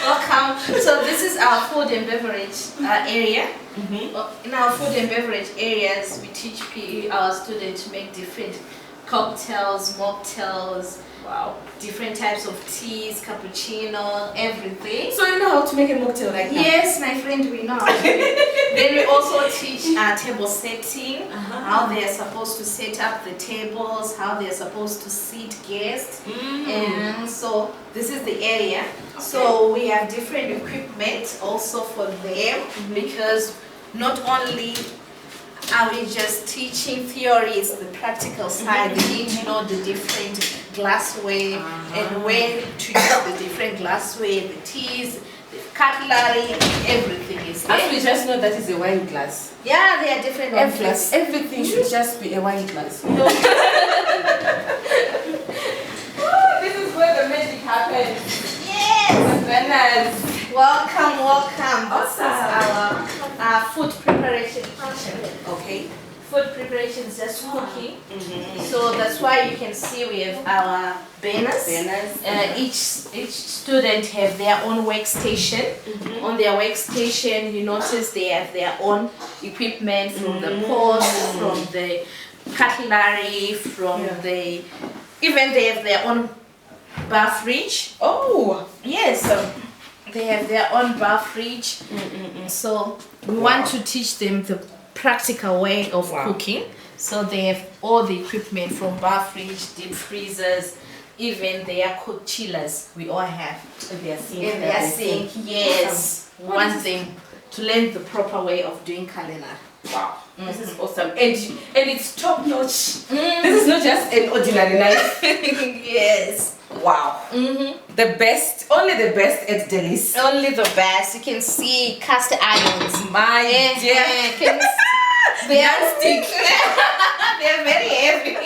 Welcome. So this is our food and beverage area. In our food and beverage areas, we teach our students to make different cocktails, mocktails, different types of teas, cappuccino, everything. So you know how to make a mocktail like that? Yes, my friend, we know. Then we also teach table setting, how they are supposed to set up the tables, how they are supposed to seat guests. And so this is the area. So we have different equipment also for them, because not only are we just teaching theory, it's the practical side. They need to know the different glassware and when to use the different glassware, the teas, the cutlery, everything is there. Actually, just know that is a wine glass. Yeah, they are different wine glasses. Everything should just be a wine glass. No. This is where the magic happens. Yes! Bananas. Welcome, welcome. Awesome. This is our food preparation kitchen. Okay. Food preparation is just cooking. So that's why you can see we have our banners. Each student have their own workstation. On their workstation, you notice they have their own equipment, from the pots, from the cutlery, from the, even they have their own bar fridge. Oh, yes. They have their own bar fridge. So we want to teach them the practical way of cooking. So they have all the equipment, from bar fridge, deep freezers, even their cook chillers. We all have in their sink. in their sink. Yes, we want them to learn the proper way of doing culinary. Wow, this is awesome, and it's top notch. This is not just an ordinary knife. Yes. Wow. The best, only the best at Delis. Only the best. You can see cast irons. My dear. They are stick. They are very heavy.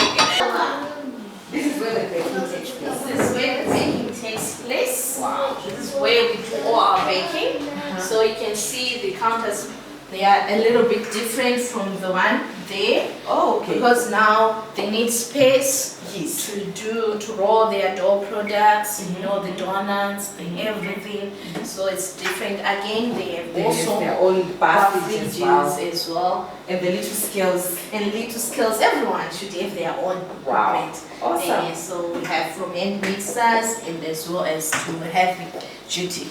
This is where the baking takes place. This is where the baking takes place. Wow. This is where we do all our baking. So you can see the counters. They are a little bit different from the one there. Oh, okay. Because now they need space to roll their dough products, you know, the donuts, everything. So it's different. Again, they have also their own bar fridges as well. And the little scales. Everyone should have their own equipment. Awesome. Yeah, so we have from hand mixers and as well as to heavy duty.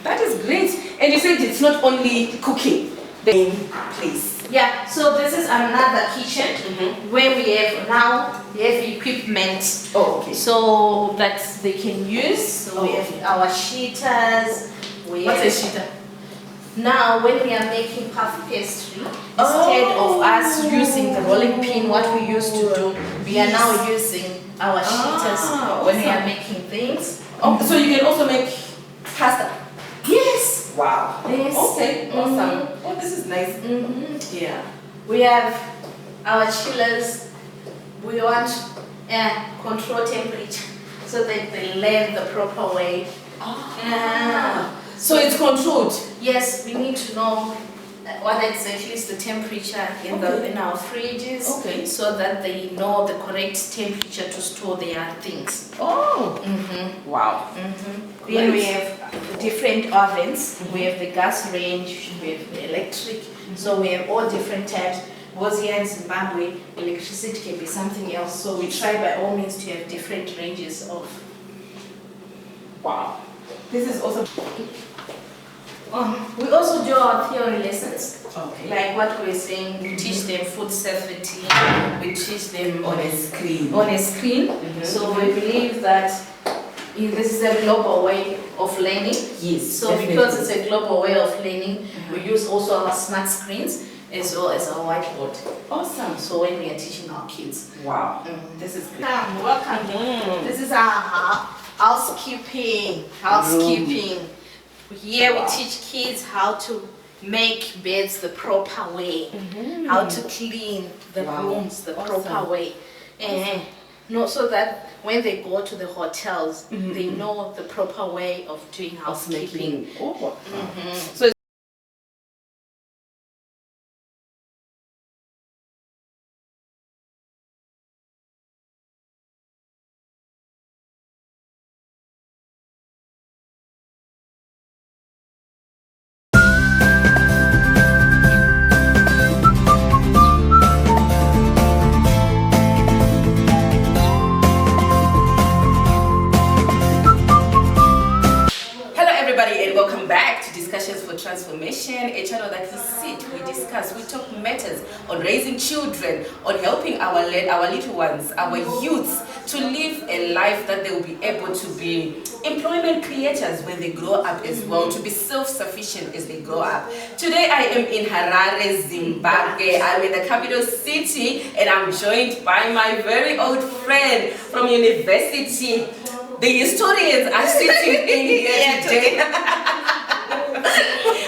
That is great. And you said it's not only cooking, the main place. Yeah, so this is another kitchen where we have equipment. Oh, okay. So that they can use. So we have our sheeters. What's a sheeter? Now, when we are making puff pastry, instead of us using the rolling pin, what we used to do, we are now using our sheeters when we are making things. Oh, so you can also make pasta? Yes. Wow. Yes. Okay, awesome. Oh, this is nice. Yeah. We have our chillers. We want control temperature so that they learn the proper way. So it's controlled? Yes, we need to know what exactly is the temperature in our fridges, so that they know the correct temperature to store their things. Oh, wow. Then we have different ovens. We have the gas range, we have the electric. So we have all different types. Because here in Zimbabwe, electricity can be something else. So we try by all means to have different ranges of. Wow. This is awesome. We also do our theory lessons. Okay. Like what we're saying, we teach them food safety, we teach them on a screen. So we believe that this is a global way of learning. Yes. So definitely. because it's a global way of learning, we use also our smart screens as well as our whiteboard. Awesome. So when we are teaching our kids. Wow. This is great. Welcome. This is our housekeeping. Here we teach kids how to make beds the proper way, how to clean the rooms the proper way, and so that when they go to the hotels, they know the proper way of doing housekeeping. So Discussions for Transformation, a channel that we sit, we discuss, we talk matters on raising children, on helping our little ones, our youths to live a life that they will be able to be employment creators when they grow up as well, to be self-sufficient as they grow up. Today I am in Harare, Zimbabwe. I'm in the capital city and I'm joined by my very old friend from university. The historians are sitting in here today.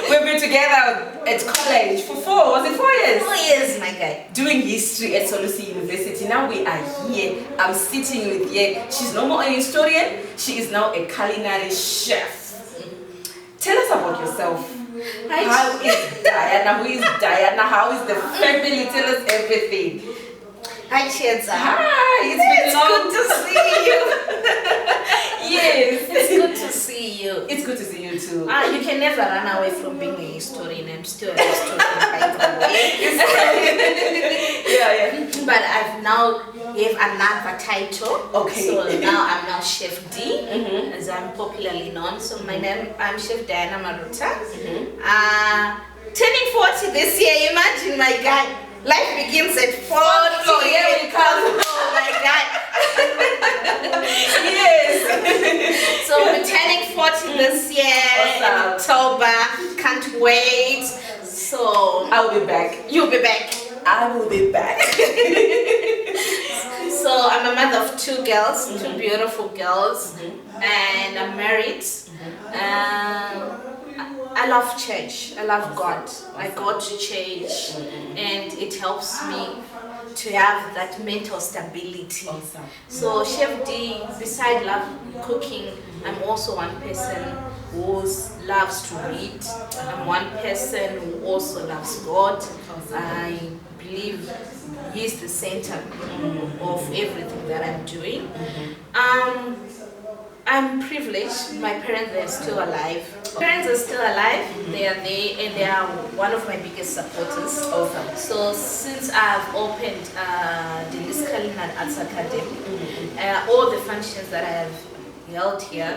We've been together at college for 4 years? 4 years, my guy. Doing history at Solusi University. Now we are here. I'm sitting with here. She's no more a historian. She is now a culinary chef. Tell us about yourself. How is Diana? Who is Diana? How is the family? Tell us everything. Hi, Chenza. Hi, it's good to see you. Yes. It's good to see you. It's good to see you too. You can never run away from being a historian. I'm still a historian, by the way. Yeah. But I've now have another title. Okay. So now I'm now Chef D, as I'm popularly known. So my name, I'm Chef Diana Maruta. Turning 40 this year. Imagine, my guy. Life begins at 40. So here we come. Oh my God. Yes. So we're turning 40 this year in October. Can't wait. So I'll be back. You'll be back. I will be back. So I'm a mother of 2 girls, 2 beautiful girls, and I'm married. I love church. I love God. I go to church, and it helps me to have that mental stability. Awesome. So Chef D, beside love cooking, I'm also one person who loves to read. I'm one person who also loves God. I believe He's the center of everything that I'm doing. I'm privileged. My parents are still alive. Parents are still alive. They are there, and they are one of my biggest supporters. Awesome. So since I've opened the Culinary Arts Academy, all the functions that I have held here,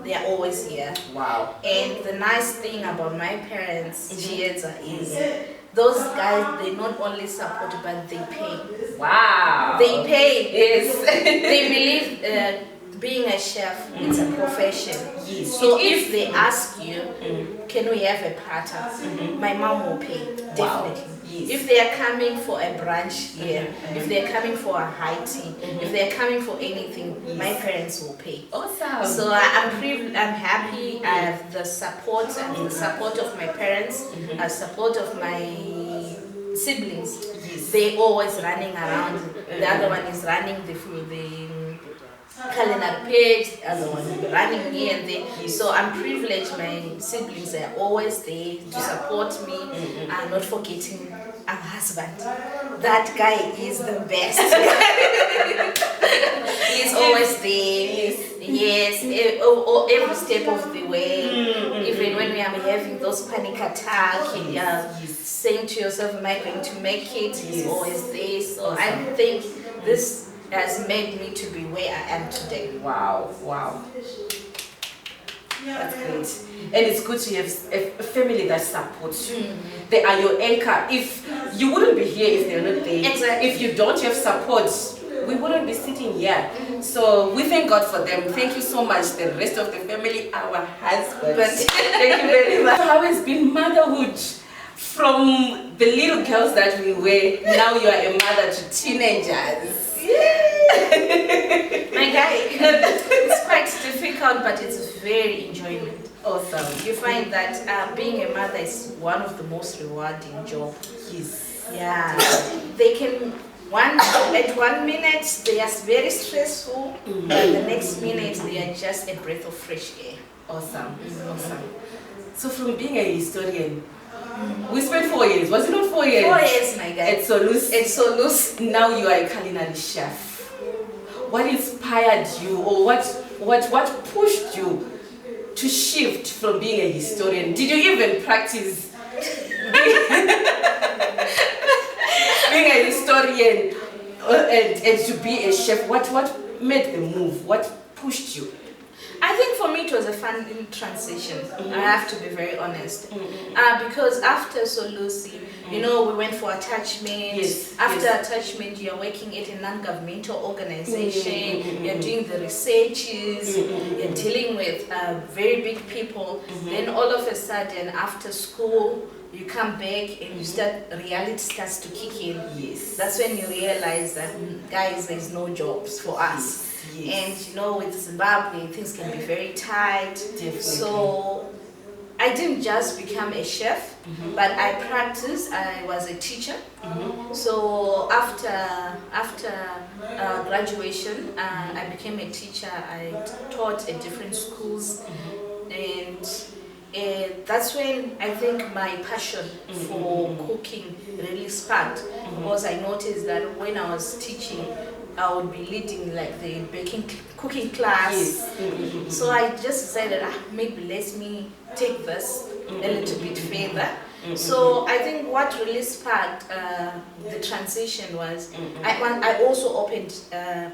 they are always here. Wow. And the nice thing about my parents, Chieza, is those guys, they not only support, but they pay. Wow. They pay. Yes. They believe being a chef, it's a profession. Yes. So if they ask you, can we have a platter? My mom will pay, definitely. Wow. Yes. If they are coming for a brunch here, if they are coming for a high tea, if they are coming for anything, my parents will pay. Awesome. So I'm happy. I have the support. I have the support of my parents. I have support of my siblings. Yes. They always running around. The other one is running the culinary page, the other one will be running here and there. So I'm privileged. My siblings are always there to support me. I'm not forgetting a husband. That guy is the best. He's always there. Yes, every step of the way. Even when we are having those panic attacks, saying to yourself, am I going to make it? He's always there. So I think this has made me to be where I am today. Wow. That's great. And it's good to have a family that supports you. They are your anchor. If you wouldn't be here if they're not there. Exactly. If you don't have support, we wouldn't be sitting here. So we thank God for them. Thank you so much. The rest of the family, our husbands. Thank you very much. How has been motherhood? From the little girls that we were, now you are a mother to teenagers. My guy, it's quite difficult, but it's very enjoyment. Awesome. You find that being a mother is one of the most rewarding jobs. Yes. Yeah. They can, at 1 minute, they are very stressful, but the next minute, they are just a breath of fresh air. Awesome. Awesome. So from being a historian, we spent 4 years. Was it not 4 years? 4 years, my guy. It's so loose. It's so loose. Now you are a culinary chef. What inspired you, or what pushed you to shift from being a historian? Did you even practice being a historian and to be a chef? What made the move? What pushed you? I think for me it was a fun transition. I have to be very honest. Because after Solusi, you know, we went for attachment. Yes, After yes. attachment, you're working at a non-governmental organization. You're doing the researches. You're dealing with very big people. Then all of a sudden, after school, you come back and you start, reality starts to kick in. Yes. That's when you realize that, guys, there's no jobs for us. Yes. And you know, with Zimbabwe, things can be very tight. Definitely. So I didn't just become a chef, but I practiced. I was a teacher. So after graduation, I became a teacher. I taught at different schools, and that's when I think my passion for cooking really sparked, because I noticed that when I was teaching, I would be leading like the cooking class. So I just decided, maybe let me take this a little bit further. So I think what really sparked the transition was I also opened a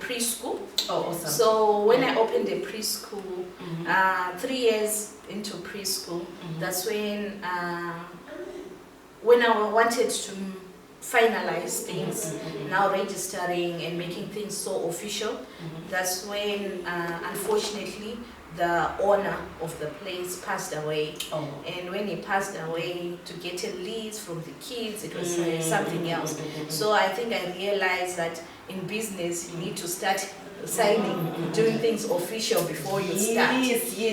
preschool. Oh, awesome. So when I opened a preschool, 3 years into preschool, that's when I wanted to finalize things, now registering and making things so official. That's when, unfortunately, the owner of the place passed away. And when he passed away, to get a lease from the kids, it was something else. So I think I realized that in business, you need to start signing, doing things official before you start.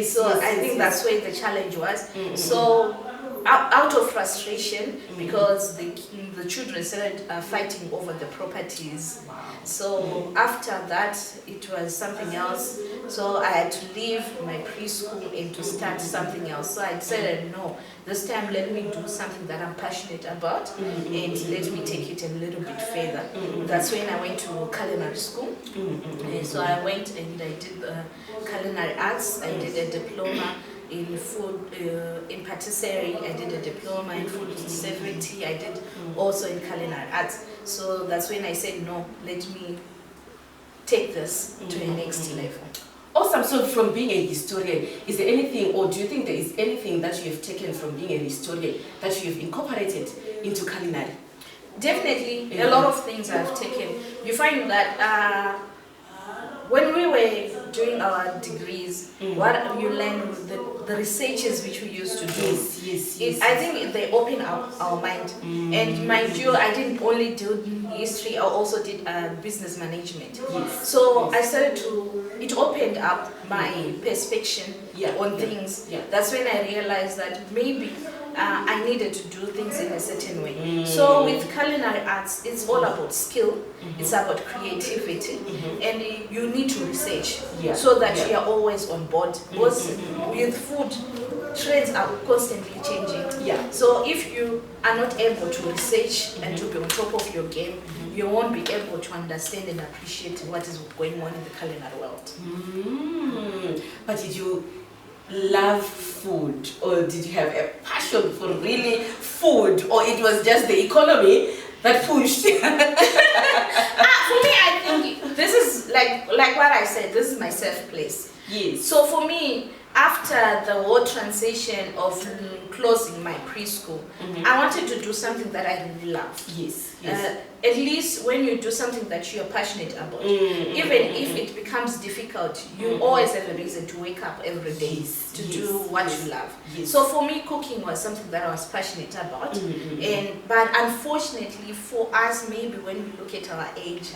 So I think that's where the challenge was. So out of frustration, because the children started fighting over the properties. So after that, it was something else. So I had to leave my preschool and to start something else. So I decided, no, this time let me do something that I'm passionate about, and let me take it a little bit further. That's when I went to culinary school. And so I went and I did culinary arts. I did a diploma in food, in patisserie. I did a diploma in food safety. I did also in culinary arts. So that's when I said, no, let me take this to the next level. Awesome. So from being a historian, is there anything, or do you think there is anything that you have taken from being a historian that you have incorporated into culinary? Definitely, a lot of things I've taken. You find that when we were doing our degrees, what you learn with the researches which we used to do, I think they open up our mind. And mind you, I didn't only do history, I also did business management. So I started it opened up my perspective on things. That's when I realized that maybe I needed to do things in a certain way. So with culinary arts, it's all about skill, it's about creativity, and you need to research so that you are always on board. Because with food, trends are constantly changing. So if you are not able to research and to be on top of your game, you won't be able to understand and appreciate what is going on in the culinary world. But did you love food, or did you have a passion for really food, or it was just the economy that pushed? For me, I think this is like what I said, this is my safe place. So for me, after the whole transition of closing my preschool, I wanted to do something that I really love. At least when you do something that you're passionate about, even if it becomes difficult, you always have a reason to wake up every day to do what you love. So for me, cooking was something that I was passionate about. But unfortunately for us, maybe when we look at our age,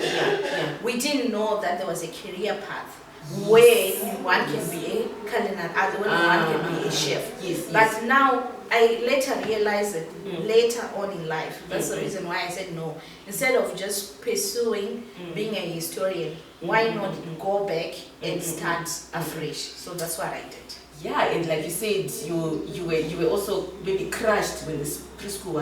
we didn't know that there was a career path where one can be a culinary artist, one can be a chef. But now I later realized that later on in life, that's the reason why I said no. Instead of just pursuing being a historian, why not go back and start afresh? So that's what I did. And like you said, you were also maybe crushed when this preschool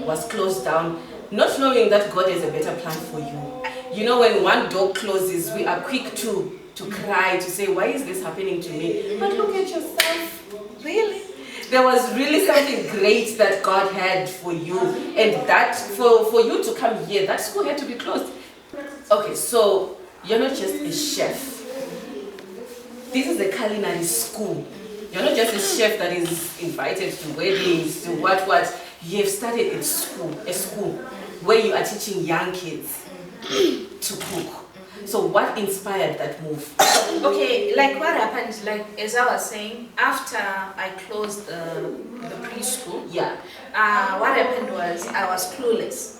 was closed down, not knowing that God has a better plan for you. You know, when one door closes, we are quick to cry, to say, why is this happening to me? But look at yourself. Really? There was really something great that God had for you, and that for you to come here, that school had to be closed. Okay, so you're not just a chef. this is a culinary school. You're not just a chef that is invited to weddings, to what. You have started a school where you are teaching young kids to cook. So what inspired that move? Okay, like what happened, like as I was saying, after I closed the preschool, what happened was I was clueless.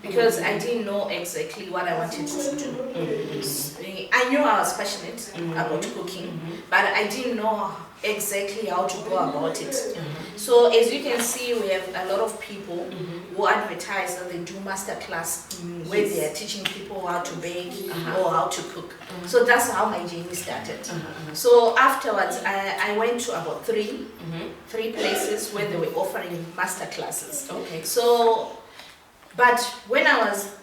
Because I didn't know exactly what I wanted to do. I knew I was passionate about cooking, but I didn't know exactly how to go about it. So as you can see, we have a lot of people who advertise that they do masterclass where they are teaching people how to bake or how to cook. So that's how my journey started. So afterwards, I went to about three places where they were offering masterclasses. Okay. So, but when I was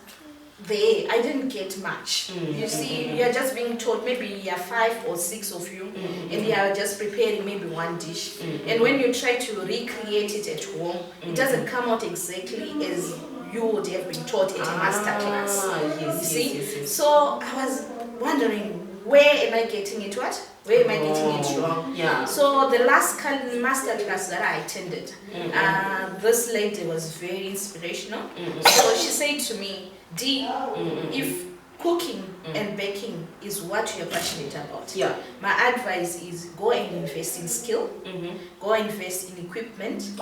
there, I didn't get much. You see, you're just being taught, maybe you are 5 or 6 of you, and you are just preparing maybe one dish. And when you try to recreate it at home, it doesn't come out exactly as you would have been taught at a master class. Yes, Yes. So I was wondering, where am I getting it what? Where am I getting it wrong? Yeah. So the last master class that I attended, this lady was very inspirational. So she said to me, D, if cooking and baking is what you're passionate about, my advice is go and invest in skill, go and invest in equipment,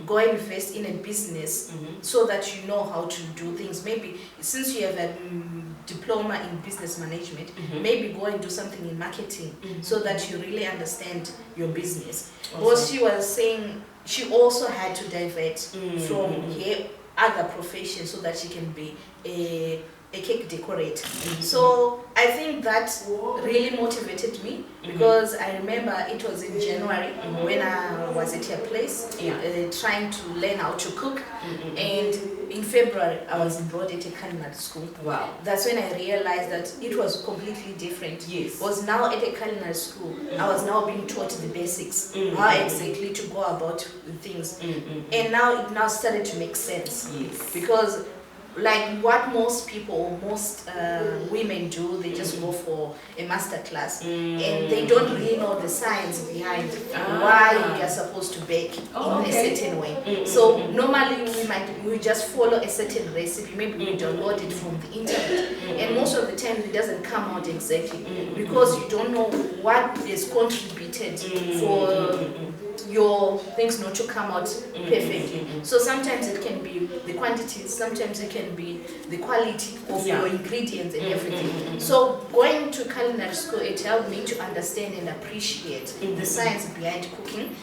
go and invest in a business so that you know how to do things. Maybe since you have a diploma in business management, maybe go and do something in marketing so that you really understand your business. Because she was saying she also had to divert from her other profession so that she can be a cake decorator. So I think that really motivated me because I remember it was in January when I was at her place trying to learn how to cook, and in February I was enrolled at a culinary school. Wow. That's when I realized that it was completely different. Yes. Was now at a culinary school, I was now being taught the basics, how exactly to go about things, and now it now started to make sense. Yes. Because like what most people, most women do, they just go for a master class and they don't really know the science behind why you are supposed to bake in a certain way. So normally we just follow a certain recipe, maybe we download it from the internet, and most of the time it doesn't come out exactly because you don't know what is contributed for your things not to come out perfectly. So sometimes it can be the quantities, sometimes it can be the quality of your ingredients and everything. So going to culinary school, it helped me to understand and appreciate the science behind cooking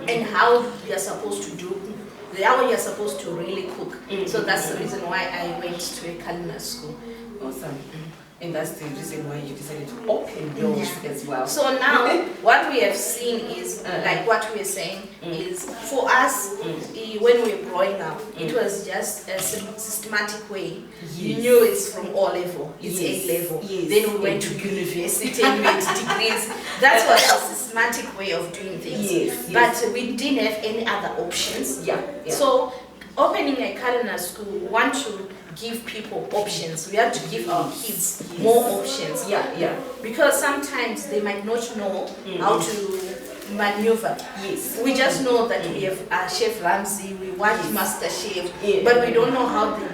and how you're supposed to do, how you're supposed to really cook. So that's the reason why I went to a culinary school. Awesome. And that's the reason why you decided to open doors as well. So now, what we have seen is, like what we are saying, is for us, when we were growing up, it was just a systematic way. You knew it's from O level, it's A level. Then we went to university and we had degrees. That was a systematic way of doing things. But we didn't have any other options. So opening a culinary school, we want to give people options. We have to give our kids more options. Because sometimes they might not know how to maneuver. We just know that we have Chef Ramsay, we watch Master Chef, but we don't know how they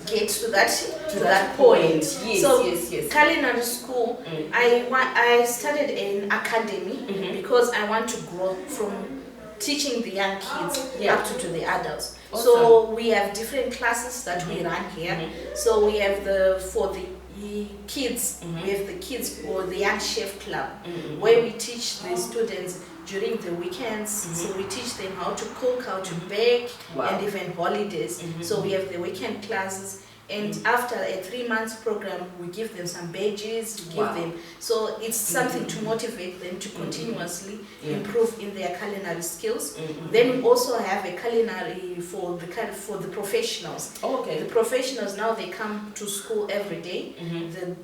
get to that point. Culinary school, I started an academy because I want to grow from teaching the young kids up to the adults. Awesome. So we have different classes that we run here. So we have for the kids, we have the kids or the young chef club, where we teach the students during the weekends. So we teach them how to cook, how to bake, and even holidays. So we have the weekend classes. And after a 3-month program, we give them some badges, we give them, so it's something to motivate them to continuously improve in their culinary skills. Then we also have a culinary for the professionals. The professionals now, they come to school every day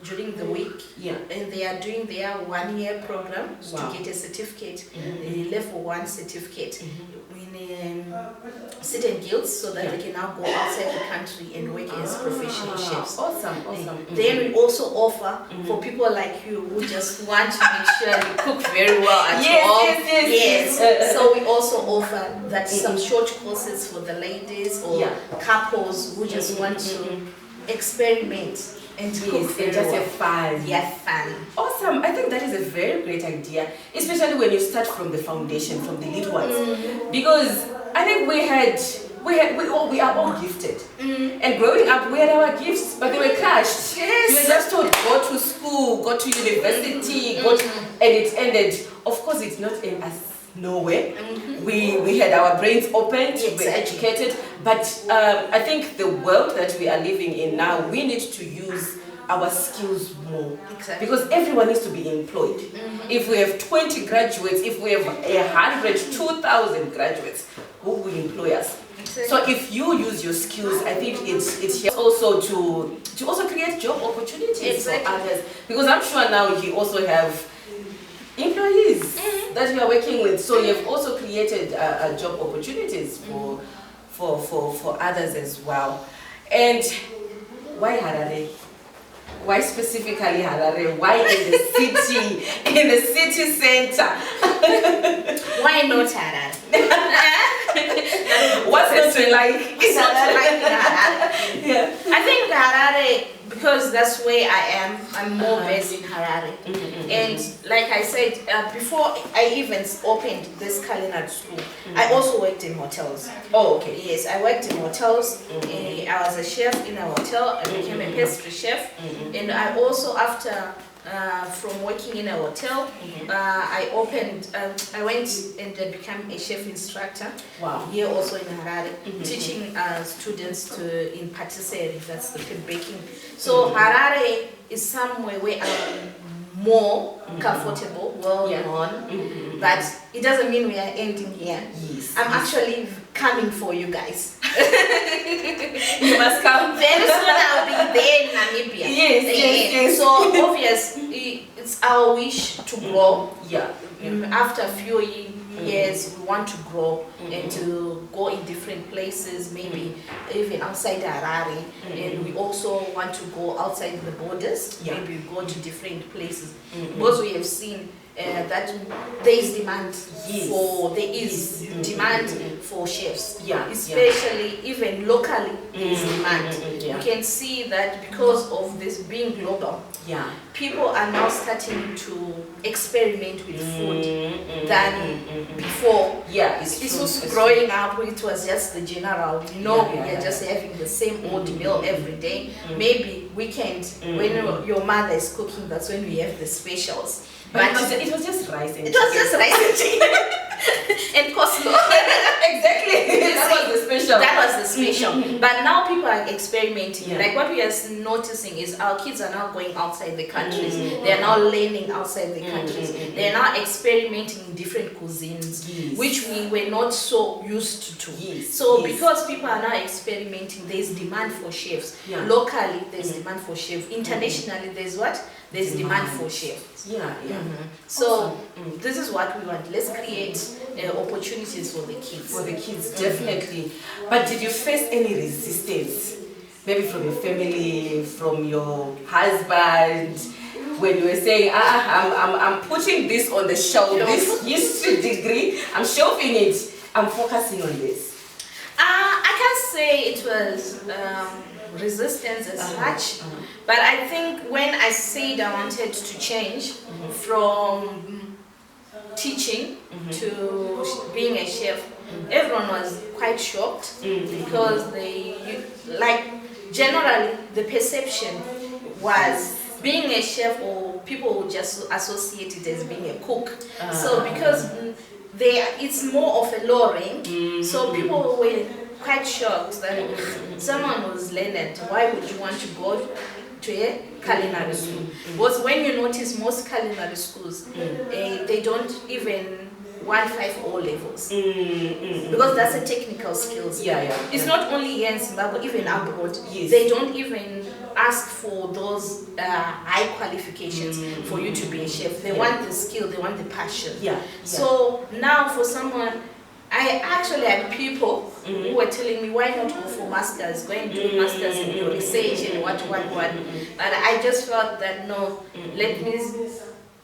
during the week, and they are doing their 1-year program to get a certificate, a level 1 certificate in certain guilds so that they can now go outside the country and work as professional chefs. Awesome. Then we also offer for people like you who just want to make sure you cook very well at home. Yes. So we also offer that some short courses for the ladies or couples who just want to experiment and cook very just well. have fun. Yeah, fun. Awesome. I think that is a very great idea, especially when you start from the foundation, from the little ones, because I think we are all gifted, and growing up we had our gifts, but they were crushed. Yes. You were just told go to school, go to university, and it ended. Of course, it's not in us nowhere. We had our brains opened, we were educated, but I think the world that we are living in now, we need to use our skills more, because everyone needs to be employed. If we have 20 graduates, if we have 100, 2,000 graduates, who will employ us? So if you use your skills, I think it's also to also create job opportunities for others, because I'm sure now you also have employees that you are working with, so you have also created job opportunities for others as well. And why Harare? Why specifically Harare? Why in the city, in the city center? Why not Harare? What's not to like? It's not to like Harare. Yeah. I think Harare, because that's where I am, I'm more based in Harare. And like I said, before I even opened this culinary school, I also worked in hotels. Oh, okay. Yes, I worked in hotels. I was a chef in a hotel. I became a pastry chef. And I also, after from working in a hotel, I went and became a chef instructor. Wow. Here also in Harare, teaching students in patisserie, that's the baking. So Harare is somewhere where I'm more comfortable, well known, but it doesn't mean we are ending here. Yes. I'm actually coming for you guys. You must come. Very soon I'll be there in Namibia. Yes. So obviously it's our wish to grow. Yeah. After a few years, we want to grow and to go in different places, maybe even outside Harare. And we also want to go outside the borders, maybe go to different places. Because we have seen that there is demand demand for chefs, especially even locally there is demand. You can see that because of this being global, people are now starting to experiment with food than before. It's also growing up, it was just the general, you're just having the same old meal every day. Maybe weekend, when your mother is cooking, that's when we have the specials. But it was just rice and chicken. It was just rice and chicken. And coleslaw. Exactly. That was the special. That was the special. But now people are experimenting. Like what we are noticing is our kids are now going outside the countries. They are now learning outside the countries. They are now experimenting in different cuisines, which we were not so used to. So because people are now experimenting, there's demand for chefs. Locally, there's demand for chefs. Internationally, there's what? There's demand for chefs. So this is what we want. Let's create opportunities for the kids. For the kids, definitely. But did you face any resistance? Maybe from your family, from your husband, when you were saying, I'm putting this on the shelf, this history degree, I'm shelving it, I'm focusing on this? I can't say it was resistance as such, but I think when I said I wanted to change from teaching to being a chef, everyone was quite shocked because generally the perception was being a chef, or people would just associate it as being a cook. So because it's more of a low rank, so people were quite shocked that someone was learned. Why would you want to go to a culinary school? Because when you notice most culinary schools, they don't even 1-5 O levels, because that's a technical skills. It's not only here in Zimbabwe, even abroad. They don't even ask for those high qualifications for you to be a chef. They want the skill, they want the passion. So now for someone I actually had people who were telling me, why not go for masters, go and do masters in your research and what. But I just felt that no, let me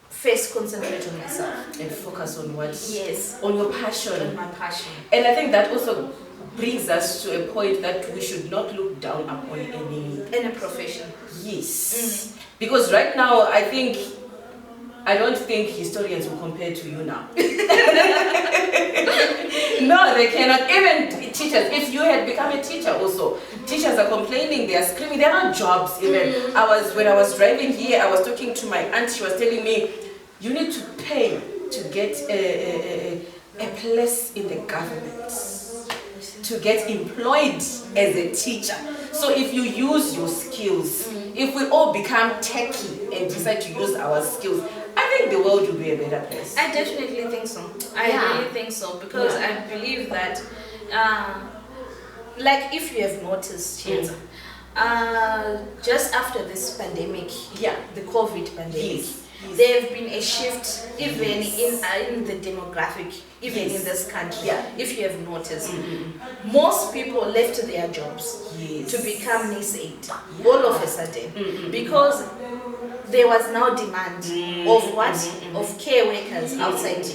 first concentrate on myself and focus on what? Yes, on your passion. on my passion. And I think that also brings us to a point that we should not look down upon any profession. Yes. Because right now I don't think historians will compare to you now. No, they cannot. Even teachers, if you had become a teacher also, teachers are complaining, they are screaming, there are jobs even. When I was driving here, I was talking to my aunt, she was telling me, you need to pay to get a place in the government, to get employed as a teacher. So if you use your skills, if we all become techie and decide to use our skills, I think the world will be a better place. I definitely think so. I really think so, because I believe that, like if you have noticed, Chinza, just after this pandemic, the COVID pandemic, there have been a shift even in the demographic, even in this country. If you have noticed, most people left their jobs to become nurse aid all of a sudden, because there was now demand of what? Of care workers outside,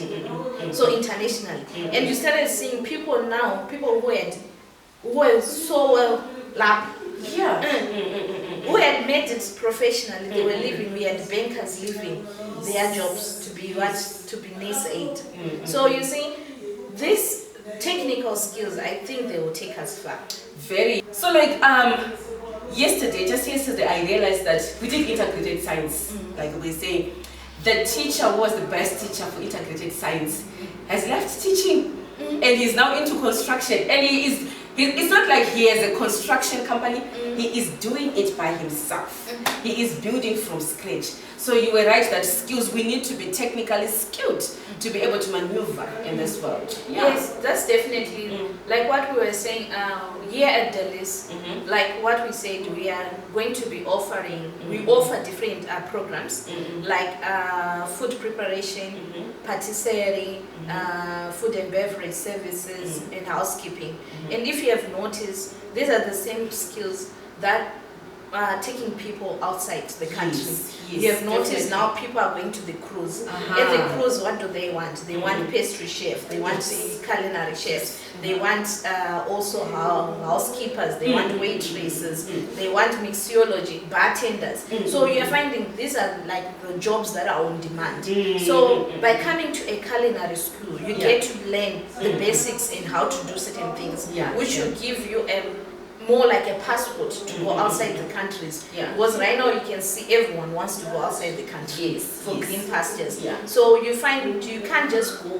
so internationally. And you started seeing people who were so well lab, who had made it professionally. They were leaving. We had bankers leaving their jobs to be nurse aid. So you see, these technical skills, I think they will take us far. Very. So like just yesterday I realized that we did integrated science, like we say. The teacher who was the best teacher for integrated science has left teaching, and he's now into construction, and it's not like he has a construction company, he is doing it by himself. He is building from scratch. So you were right that skills, we need to be technically skilled to be able to maneuver in this world. Yes, that's definitely like what we were saying here at Delis, like what we said, we are going to be offering, we offer different programs like food preparation, patisserie, food and beverage services, and housekeeping. And if you have noticed, these are the same skills that taking people outside the country. You have noticed now people are going to the cruise. At the cruise, what do they want? They want pastry chef, they want culinary chefs, they want also housekeepers, they want waitresses, they want mixology, bartenders. So you're finding these are like the jobs that are on demand. So by coming to a culinary school, you get to learn the basics in how to do certain things, which will give you more like a passport to go outside the countries. Because right now you can see everyone wants to go outside the country for green pastures. So you find you can't just go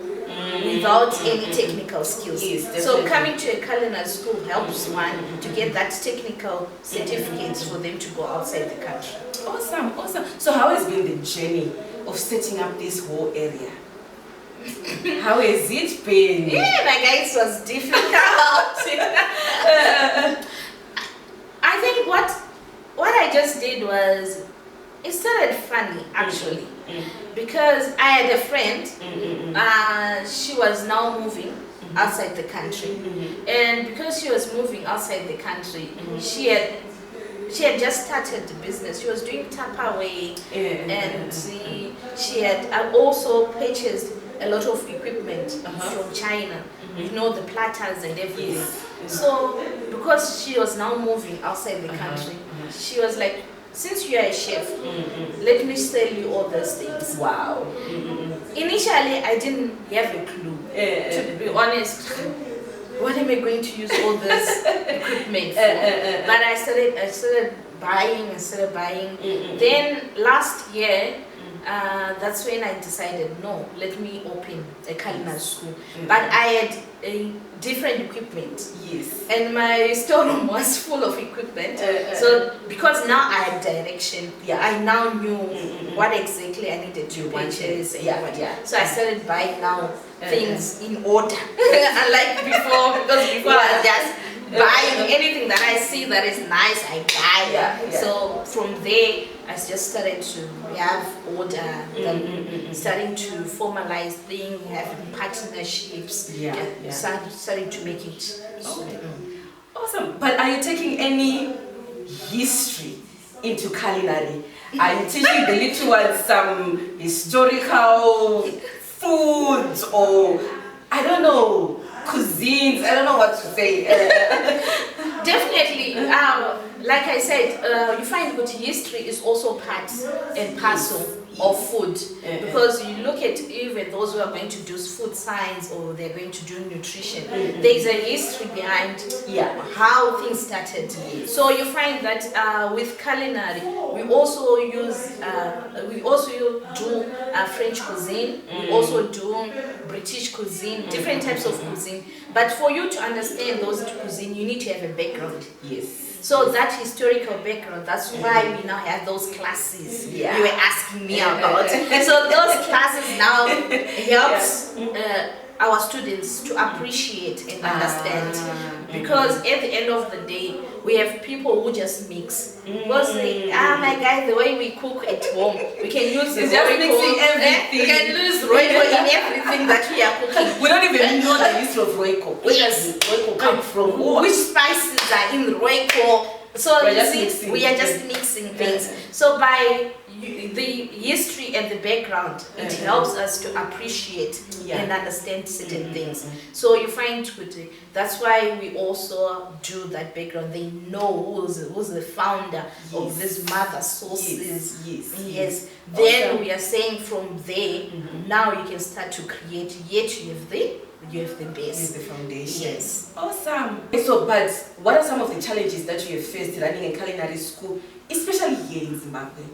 without any technical skills. So coming to a culinary school helps one to get that technical certificates for them to go outside the country. Awesome, awesome. So how has been the journey of setting up this whole area? How has it been? My guys, it was difficult. I think what I just did was, it started funny actually, because I had a friend, she was now moving outside the country, and because she was moving outside the country, she had just started the business. She was doing Tupperware, and she had also purchased a lot of equipment from China, you know, the platters and everything. So because she was now moving outside the country, she was like, since you are a chef, let me sell you all those things. Wow. Initially, I didn't have a clue, to be honest. What am I going to use all this equipment for? But I started buying. Then last year, that's when I decided, no, let me open a culinary school. But I had a different equipment. And my storeroom was full of equipment. So because now I had direction, I now knew what exactly I needed to purchase. So I started buying now things in order. Unlike before, because before I was just buying anything that I see that is nice, I buy. So from there, I just started to have order, starting to formalize things, having partnerships, starting to make it. Okay. Awesome. But are you taking any history into culinary? Are you teaching the little ones some historical foods or, I don't know, cuisines? I don't know what to say. Definitely. Like I said, you find good history is also part and parcel of food, because you look at even those who are going to do food science or they're going to do nutrition, there's a history behind how things started. So you find that with culinary we also do French cuisine, we also do British cuisine, different types of cuisine. But for you to understand those cuisine, you need to have a background. Yes. So that historical background, that's why we now have those classes you were asking me about. So those classes now helps our students to appreciate and understand. Because at the end of the day, we have people who just mix. Because my guy, the way we cook at home, we can use it's just mixing everything. We can use Royco in everything that we are cooking. We don't even know the history of Royco. Where does Royco come from? Which spices are in Royco? So we are just mixing things. So by the history and the background, it helps us to appreciate and understand certain things. So you find that's why we also do that background. They know who's the founder of this mother sources. Yes. Then we are saying from there, now you can start to create. Yet you have the base. The foundation. Yes. Awesome. So, but what are some of the challenges that you have faced running a culinary school, especially here in Zimbabwe?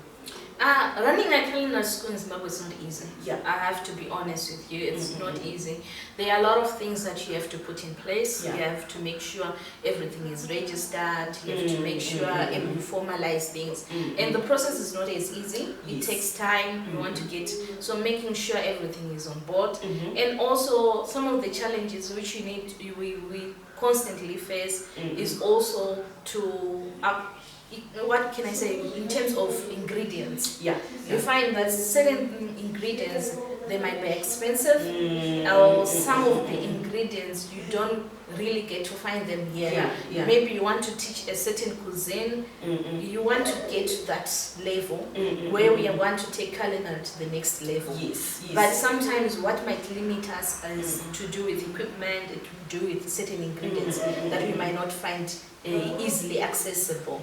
Running a culinary school in Zimbabwe is not easy. Yeah. I have to be honest with you, it's not easy. There are a lot of things that you have to put in place. You have to make sure everything is registered. You have to make sure you formalize things. And the process is not as easy. It takes time. You want to get, so making sure everything is on board. And also some of the challenges which we constantly face is also to what can I say, in terms of ingredients? You find that certain ingredients, they might be expensive, or some of the ingredients you don't really get to find them here. Maybe you want to teach a certain cuisine, you want to get to that level where we want to take culinary to the next level. But sometimes what might limit us is to do with equipment, to do with certain ingredients that we might not find easily accessible.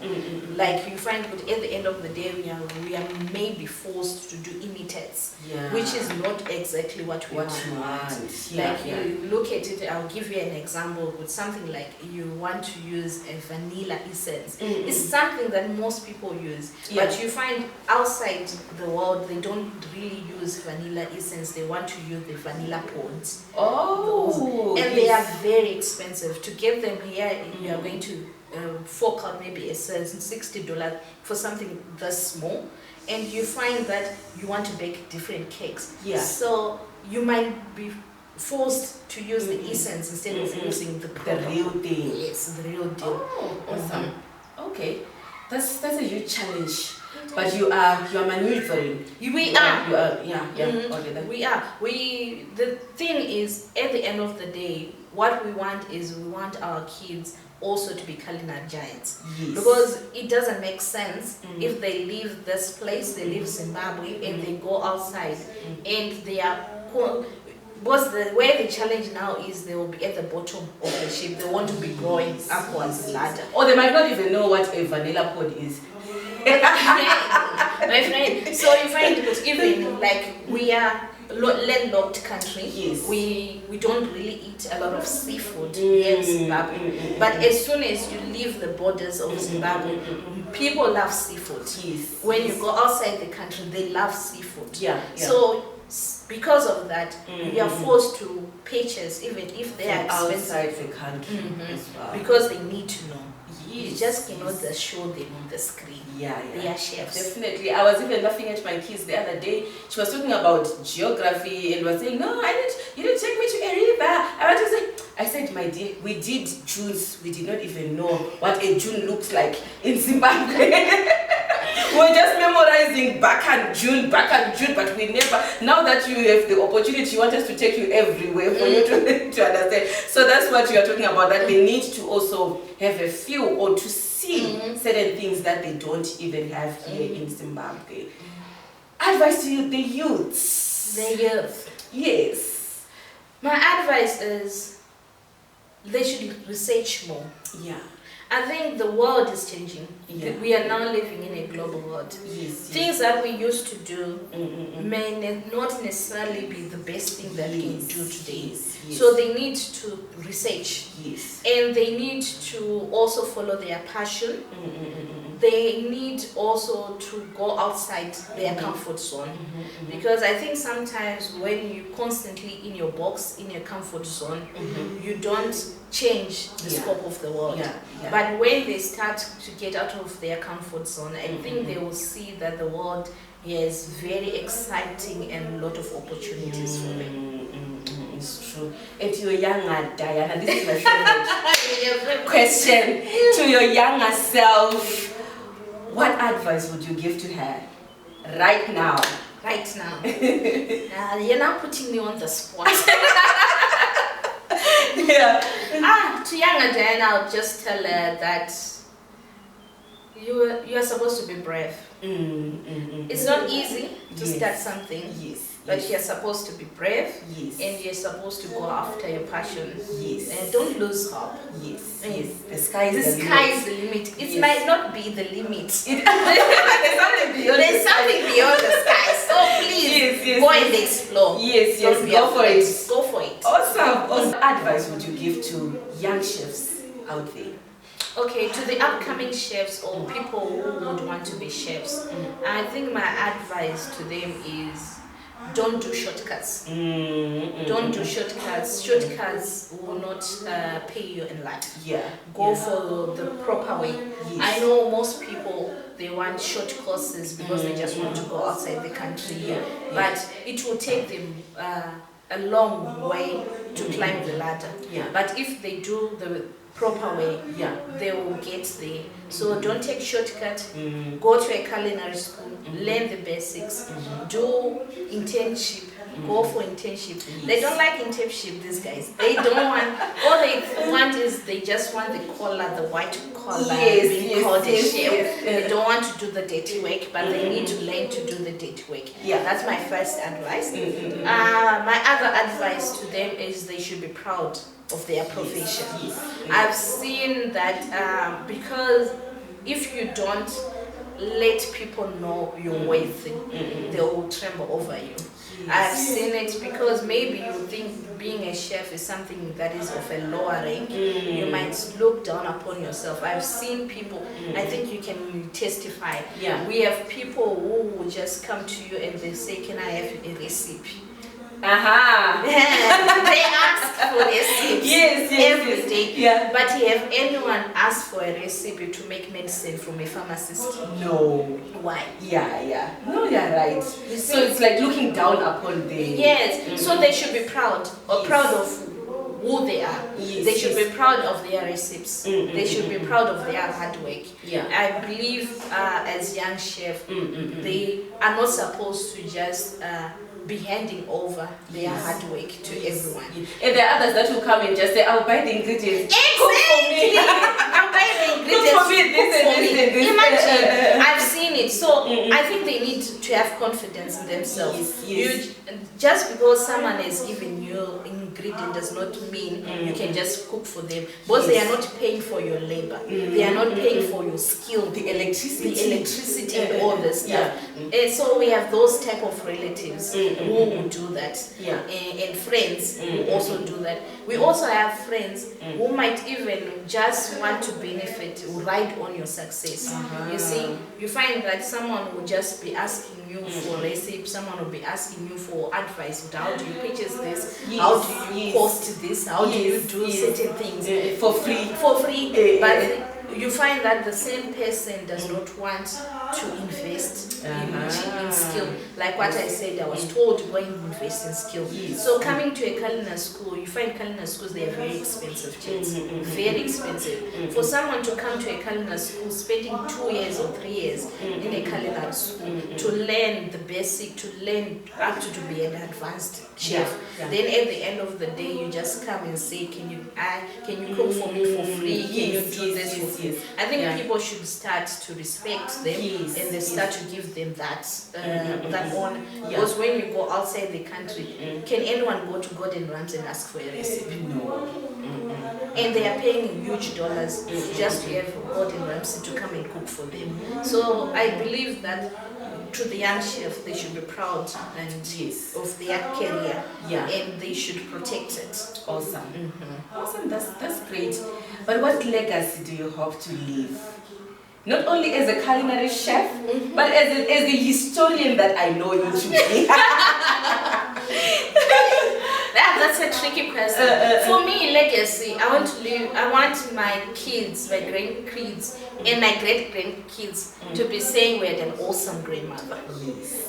Like you find that at the end of the day we are maybe forced to do imitates, which is not exactly what we want. Like you look at it, I'll give you an example with something like you want to use a vanilla essence. It's something that most people use, but you find outside the world they don't really use vanilla essence. They want to use the vanilla pods. And they are very expensive. To get them here, you are going to fork out maybe $60 for something this small, and you find that you want to bake different cakes. So you might be forced to use the essence instead of using the real thing. Yes, the real deal. Awesome. Okay, that's a huge challenge. But you are maneuvering. We are. The thing is, at the end of the day, what we want is we want our kids also to be culinary giants. Because it doesn't make sense if they leave this place, they leave Zimbabwe, and they go outside and they are because the way the challenge now is they will be at the bottom of the ship. They want to be growing upwards ladder. Or they might not even know what a vanilla pod is. My friend, so you find because even like we are landlocked country, we don't really eat a lot of seafood here in Zimbabwe. But as soon as you leave the borders of Zimbabwe, people love seafood. When you go outside the country, they love seafood. So because of that, we are forced to purchase even if they are expensive outside the country as well. Because they need to know. You just cannot just show them on the screen. They are chefs. Definitely. I was even laughing at my kids the other day. She was talking about geography and was saying, no, you didn't take me to a river. I said, my dear, we did Junes. We did not even know what a June looks like in Zimbabwe. We're just memorizing back and June, but we never. Now that you have the opportunity, you want us to take you everywhere for you to understand. So that's what you are talking about. That they need to also have a feel or to see certain things that they don't even have here in Zimbabwe. Advice to you, the youths. The youth. Yes. My advice is they should research more. Yeah. I think the world is changing. Yeah. We are now living in a global world. Yes. Things that we used to do may not necessarily be the best thing that we do today. Yes. So they need to research. Yes. And they need to also follow their passion. They need also to go outside their comfort zone. Because I think sometimes when you're constantly in your box, in your comfort zone, you don't change the scope of the world. But when they start to get out of their comfort zone, I think they will see that the world has very exciting and a lot of opportunities for them. It's true. And to your younger Diana, this is my favorite question. To your younger self, what advice would you give to her right now? Right now. You're now putting me on the spot. To younger Diana, I'll just tell her that you are supposed to be brave. It's not easy to start something. But you're supposed to be brave, and you're supposed to go after your passion. And don't lose hope. The sky is the limit. It might not be the limit. There's There's something beyond the sky. So please go and explore. Don't be afraid. Go for it. Awesome. What advice would you give to young chefs out there? Okay, to the upcoming chefs or people who would want to be chefs, I think my advice to them is don't do shortcuts. Don't do shortcuts. Shortcuts will not pay you in life. Go for the proper way. I know most people, they want short courses because they just want to go outside the country. But it will take them a long way to climb the ladder. But if they do the proper way, they will get there. So don't take shortcut. Go to a culinary school, learn the basics, do internship, go for internship. They don't like internship, these guys. They don't want, all they want is they just want the collar, the white collar, being called a chef. They don't want to do the dirty work, but they need to learn to do the dirty work. That's my first advice. My other advice to them is they should be proud of their profession. I've seen that because if you don't let people know your worth, they will tremble over you. I've seen it because maybe you think being a chef is something that is of a lower rank. You might look down upon yourself. I've seen people, I think you can testify. We have people who will just come to you and they say, can I have a recipe? They ask for recipes every day. But have anyone asked for a recipe to make medicine from a pharmacist? No. Why? No, you're right. So it's like looking down upon them. So they should be proud proud of who they are. They should be proud of their recipes. They should be proud of their hard work. I believe as young chefs, they are not supposed to just be handing over their hard work to everyone. And there are others that will come and just say, I'll buy the ingredients. Exactly! I'll buy the ingredients. Cook for me, this. Imagine, I've seen it. So I think they need to have confidence in themselves. Just because someone has given you ingredient does not mean you can just cook for them. Because they are not paying for your labor. They are not paying for your skill, the electricity and all this stuff. And so we have those type of relatives who will do that. And friends who also do that. We also have friends who might even just want to benefit, ride on your success. You see, you find that someone will just be asking you for recipes, someone will be asking you for advice. How do you purchase this? How do you post this? How do you do certain things? For free. But you find that the same person does not want to invest in skill. Like what I said, I was told to go and invest in skill. So coming to a culinary school, you find culinary schools, they are very expensive, very expensive. For someone to come to a culinary school, spending 2 years or 3 years in a culinary school to learn the basic, to learn up to be an advanced chef. Then at the end of the day, you just come and say, can you cook for me for free? Can you do this for free? I think people should start to respect them and they start to give them that that honor. Because when you go outside the country, can anyone go to Gordon Ramsay and ask for a recipe? No. And they are paying huge dollars just to have Gordon Ramsay to come and cook for them. So I believe that to the young chef, they should be proud of their career, and they should protect it. Awesome. Awesome, that's great. But what legacy do you hope to leave? Not only as a culinary chef, but as a historian that I know you to be. That's a tricky question. For me, legacy, I want my kids, my grandkids, and my great-grandkids to be saying we had an awesome grandmother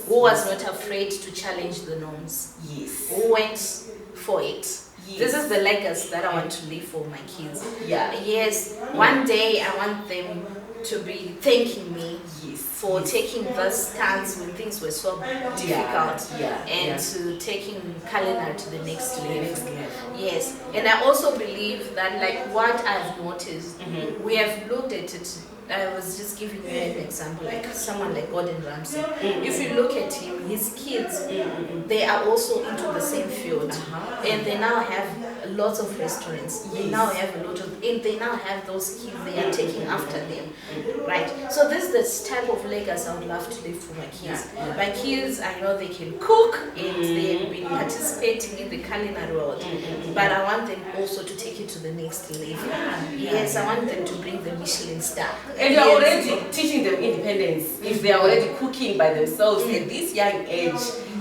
who was not afraid to challenge the norms, who went for it. This is the legacy that I want to leave for my kids. Yes, one day I want them to be thanking me for taking this stance when things were so difficult and to taking culinary to the next level. Yes, and I also believe that, like what I've noticed, we have looked at it. I was just giving you an example, like someone like Gordon Ramsay. If you look at him, his kids, they are also into the same field, and they now have lots of restaurants. They now have a lot of, and they now have those kids. They are taking after them, right? So this is the type of legacy I would love to leave for my kids. My kids, I know they can cook and they have been participating in the culinary world, but I want them also to take it to the next level. Yes, I want them to bring the Michelin star. And you're already teaching them independence. If they are already cooking by themselves at this young age,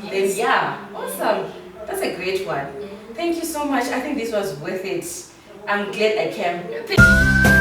then awesome. That's a great one. Thank you so much. I think this was worth it. I'm glad I came.